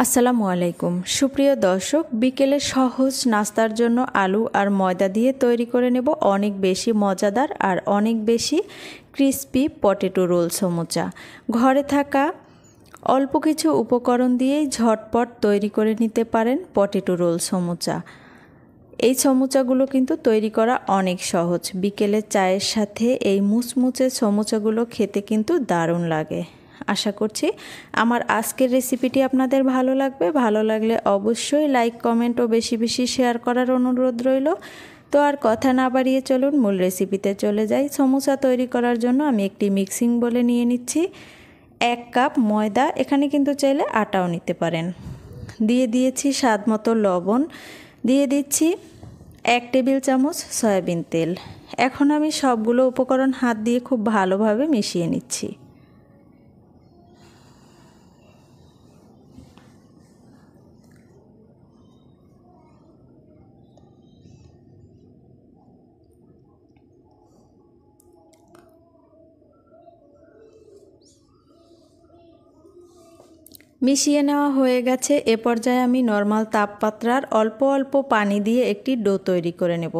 আসসালামু আলাইকুম সুপ্রিয় দর্শক, বিকেলে সহজ নাস্তার জন্য আলু আর ময়দা দিয়ে তৈরি করে নেব অনেক বেশি মজাদার আর অনেক বেশি ক্রিস্পি পটেটো রোল সমুচা। ঘরে থাকা অল্প কিছু উপকরণ দিয়েই ঝটপট তৈরি করে নিতে পারেন পটেটো রোল সমুচা। এই সমুচাগুলো কিন্তু তৈরি করা অনেক সহজ। বিকেলে চায়ের সাথে এই মুচমুচে সমুচাগুলো খেতে কিন্তু দারুণ লাগে। আশা করছি আমার আজকের রেসিপিটি আপনাদের ভালো লাগবে। ভালো লাগলে অবশ্যই লাইক, কমেন্ট ও বেশি বেশি শেয়ার করার অনুরোধ রইল। তো আর কথা না বাড়িয়ে চলুন মূল রেসিপিতে চলে যাই। সমুচা তৈরি করার জন্য আমি একটি মিক্সিং বোলে নিয়ে নিচ্ছি 1 কাপ ময়দা, এখানে কিন্তু চাইলে আটাও নিতে পারেন। দিয়ে দিয়েছি স্বাদ মতো লবণ, দিয়ে দিচ্ছি 1 টেবিল চামচ সয়াবিন তেল। এখন আমি সবগুলো উপকরণ হাত দিয়ে খুব ভালোভাবে মিশিয়ে নিচ্ছি। মিশিয়ে নেওয়া হয়ে গেছে। এ পর্যায়ে আমি নর্মাল তাপমাত্রার অল্প অল্প পানি দিয়ে একটি ডো তৈরি করে নেব।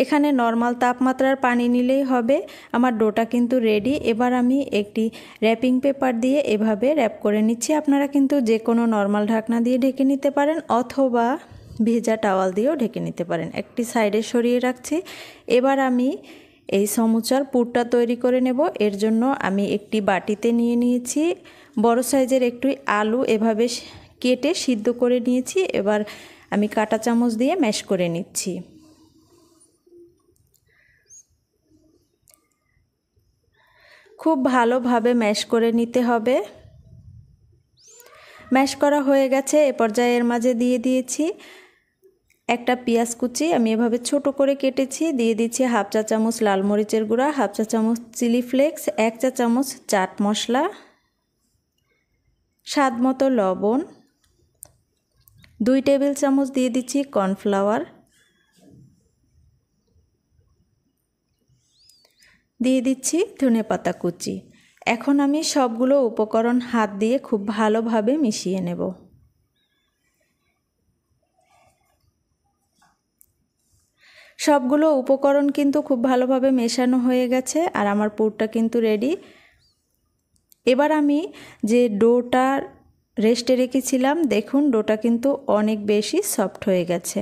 এখানে নর্মাল তাপমাত্রার পানি নিলেই হবে। আমার ডোটা কিন্তু রেডি। এবার আমি একটি র্যাপিং পেপার দিয়ে এভাবে র্যাপ করে নিচ্ছি। আপনারা কিন্তু যে কোনো নর্মাল ঢাকনা দিয়ে ঢেকে নিতে পারেন অথবা ভেজা টাওয়াল দিয়েও ঢেকে নিতে পারেন। একটি সাইডে সরিয়ে রাখছি। এবার আমি এই সমুচার পুরটা তৈরি করে নেব। এর জন্য আমি একটি বাটিতে নিয়ে নিয়েছি বড় সাইজের একটু আলু, এভাবে কেটে সিদ্ধ করে নিয়েছি। এবার আমি কাঁটা চামচ দিয়ে ম্যাশ করে নিচ্ছি। খুব ভালোভাবে ম্যাশ করে নিতে হবে। ম্যাশ করা হয়ে গেছে। এ পর্যায়ে এর মাঝে দিয়ে দিয়েছি একটা পেঁয়াজ কুচি, আমি এভাবে ছোট করে কেটেছি। দিয়ে দিচ্ছি হাফ চা চামচ লাল মরিচের গুঁড়া, হাফ চা চামচ চিলি ফ্লেক্স, 1 চা চামচ চাট মশলা, স্বাদ মতো লবণ, 2 টেবিল চামচ দিয়ে দিচ্ছি কর্নফ্লাওয়ার, দিয়ে দিচ্ছি ধনেপাতা কুচি। এখন আমি সবগুলো উপকরণ হাত দিয়ে খুব ভালোভাবে মিশিয়ে নেব। সবগুলো উপকরণ কিন্তু খুব ভালোভাবে মেশানো হয়ে গেছে আর আমার পুরটা কিন্তু রেডি। এবার আমি যে ডোটা রেস্টে রেখেছিলাম, দেখুন ডোটা কিন্তু অনেক বেশি সফট হয়ে গেছে।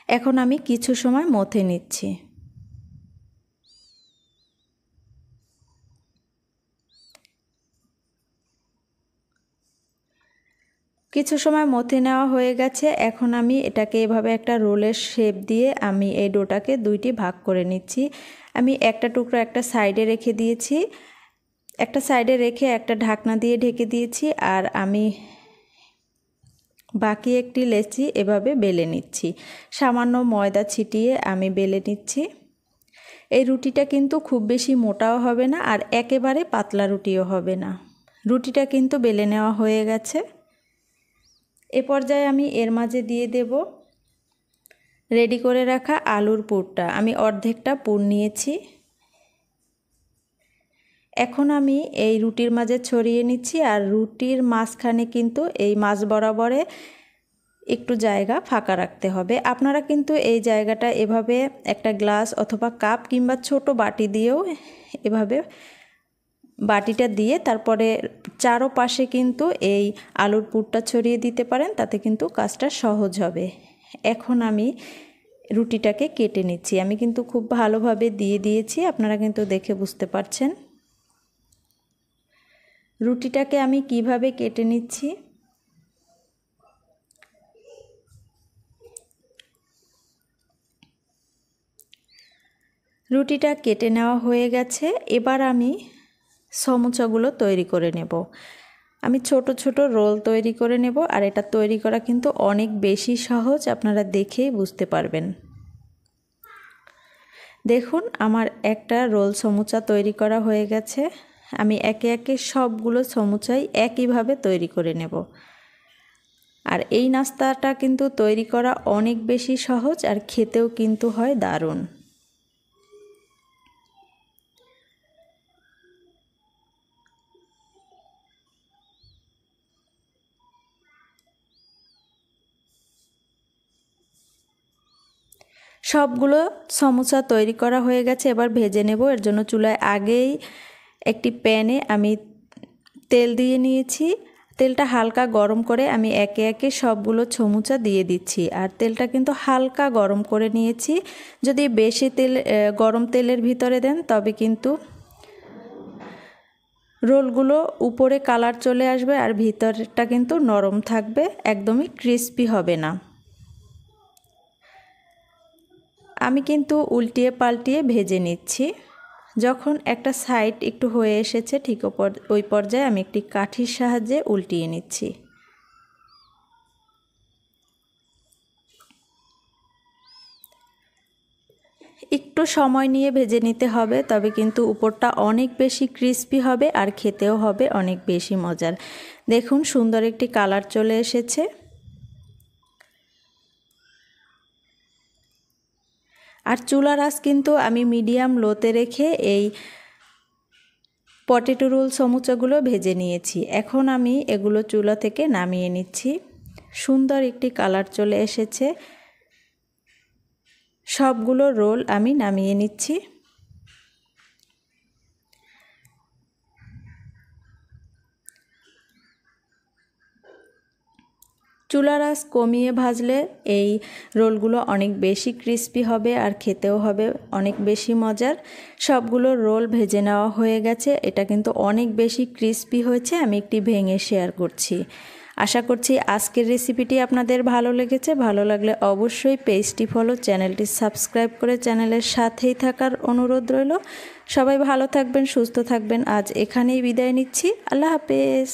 এখন আমি কিছু সময় মথে নিচ্ছি। কিছু সময় মথে নেওয়া হয়ে গেছে। এখন আমি এটাকে এভাবে একটা রোলের শেপ দিয়ে আমি এই ডোটাকে 2টি ভাগ করে নিচ্ছি। আমি একটা টুকরো একটা সাইডে রেখে দিয়েছি, একটা সাইডে রেখে একটা ঢাকনা দিয়ে ঢেকে দিয়েছি। আর আমি বাকি একটি লেচি এভাবে বেলে নিচ্ছি। সামান্য ময়দা ছিটিয়ে আমি বেলে নিচ্ছি। এই রুটিটা কিন্তু খুব বেশি মোটাও হবে না আর একেবারে পাতলা রুটিও হবে না। রুটিটা কিন্তু বেলে নেওয়া হয়ে গেছে। এ পর্যায়ে আমি এর মাঝে দিয়ে দেব রেডি করে রাখা আলুর পুরটা। আমি অর্ধেকটা পুর নিয়েছি। এখন আমি এই রুটির মাঝে ছড়িয়ে নিচ্ছি আর রুটির মাঝখানে কিন্তু এই মাঝ বরাবরে একটু জায়গা ফাঁকা রাখতে হবে। আপনারা কিন্তু এই জায়গাটা এভাবে একটা গ্লাস অথবা কাপ কিংবা ছোট বাটি দিয়েও এভাবে বাটিটা দিয়ে তারপরে চারপাশে কিন্তু এই আলুর পুরটা ছড়িয়ে দিতে পারেন, তাতে কিন্তু কাজটা সহজ হবে। এখন আমি রুটিটাকে কেটে নিচ্ছি। আমি কিন্তু খুব ভালোভাবে দিয়ে দিয়েছি, আপনারা কিন্তু দেখে বুঝতে পারছেন। রুটিটাকে আমি কিভাবে কেটে নিচ্ছি। রুটিটা কেটে নেওয়া হয়ে গেছে। এবার আমি সমুচাগুলো তৈরি করে নেব। আমি ছোট ছোট রোল তৈরি করে নেব আর এটা তৈরি করা কিন্তু অনেক বেশি সহজ, আপনারা দেখেই বুঝতে পারবেন। দেখুন আমার একটা রোল সমুচা তৈরি করা হয়ে গেছে। আমি একে একে সবগুলো সমুচাই একইভাবে তৈরি করে নেব। আর এই নাস্তাটা কিন্তু তৈরি করা অনেক বেশি সহজ আর খেতেও কিন্তু হয় দারুণ। সবগুলো সমোসা তৈরি করা হয়ে গেছে, এবার ভেজে নেব। এর জন্য চুলায় আগেই একটি প্যানে আমি তেল দিয়ে নিয়েছি। তেলটা হালকা গরম করে আমি একে একে সবগুলো সমোসা দিয়ে দিচ্ছি। আর তেলটা কিন্তু হালকা গরম করে নিয়েছি। যদি বেশি গরম তেলের ভিতরে দেন তবে কিন্তু রোলগুলো উপরে কালার চলে আসবে আর ভিতরটা কিন্তু নরম থাকবে, একদমই ক্রিস্পি হবে না। আমি কিন্তু উল্টিয়ে পাল্টিয়ে ভেজে নিচ্ছি। যখন একটা সাইড একটু হয়ে এসেছে ঠিক ওই পর্যায়ে আমি একটি কাঠির সাহায্যে উল্টিয়ে নিচ্ছি। একটু সময় নিয়ে ভেজে নিতে হবে, তবে কিন্তু উপরটা অনেক বেশি ক্রিস্পি হবে আর খেতেও হবে অনেক বেশি মজার। দেখুন সুন্দর একটি কালার চলে এসেছে। আর চুলার আঁচ কিন্তু আমি মিডিয়াম লোতে রেখে এই পটেটো রোল সমুচাগুলো ভেজে নিয়েছি। এখন আমি এগুলো চুলা থেকে নামিয়ে নিচ্ছি। সুন্দর একটি কালার চলে এসেছে। সবগুলো রোল আমি নামিয়ে নিচ্ছি। চুলার আঁচ কমিয়ে ভাজলে এই রোলগুলো অনেক বেশি ক্রিস্পি হবে আর খেতেও হবে অনেক বেশি মজার। সবগুলো রোল ভেজে নেওয়া হয়ে গেছে। এটা কিন্তু অনেক বেশি ক্রিস্পি হয়েছে। আমি একটি ভেঙে শেয়ার করছি। আশা করছি আজকের রেসিপিটি আপনাদের ভালো লেগেছে। ভালো লাগলে অবশ্যই পেজটি ফলো, চ্যানেলটি সাবস্ক্রাইব করে চ্যানেলের সাথেই থাকার অনুরোধ রইল। সবাই ভালো থাকবেন, সুস্থ থাকবেন। আজ এখানেই বিদায় নিচ্ছি। আল্লাহ হাফেজ।